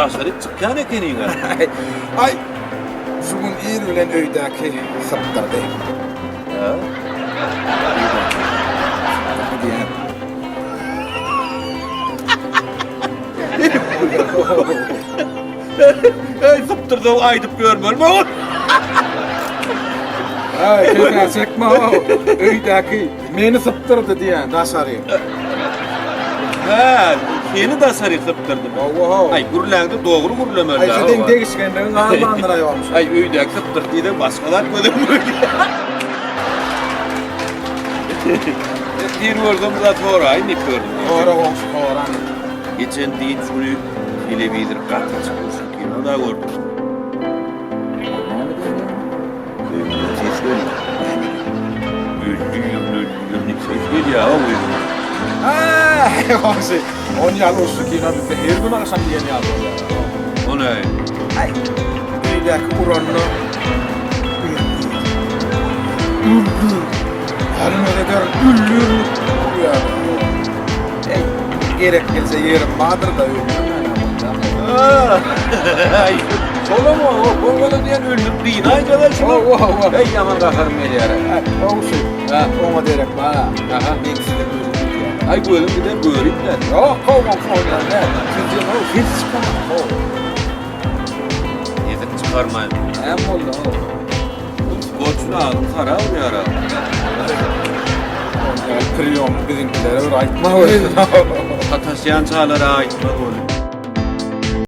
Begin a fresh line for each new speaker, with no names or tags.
daşary çykýan ekeniňe.
Ay, şugun ir bilen öýdäki saptardy.
Ha?
Diýen.
Ey saptyrdy aýdyp görmelmi?
Ay, köpä çekme o. Öýdäki meni saptyrdy diýen daşary.
Ha, seni daşary saptyrdy.
Oho.
Ay, gürläňde dogry gürlemeli.
Ay, sen degişkendiň galmandyra bolmuş.
Ay, öýdäk saptyrdy da başgalar gödüm. Bir gördüm da doğru, ay ne gördüm.
Ora bolmuş, ora.
Geçen değil şunu televizyon katı çıkmışsın ki da gördüm. Ses geliyor. Ne ses geliyor ya bu.
Ah, hoşy. On ýaly olsun ki, bizde her gün akşam diýen ýaly.
O ne?
Ay, öýdäki uranny. Harun öder üllür. Ey, gerek gelse yerim badır da
Ay, sola mı o? Bolgalı diyen ölüp deyin. Ay kadar şunu. Ey yaman kakarım beni yara.
Ha, ona derek ba. Aha, neyse de böyle.
Ay bölüm bir de bölüm de.
Yok, kovmam kovmam ne? Siz o hiç çıkamam.
Yedik çıkarmayın.
Hem oldu o.
Borçunu aldım para almıyor.
Priyon bizimkilere bir aytma öyle.
Atasyan çağlara ait bak oğlum.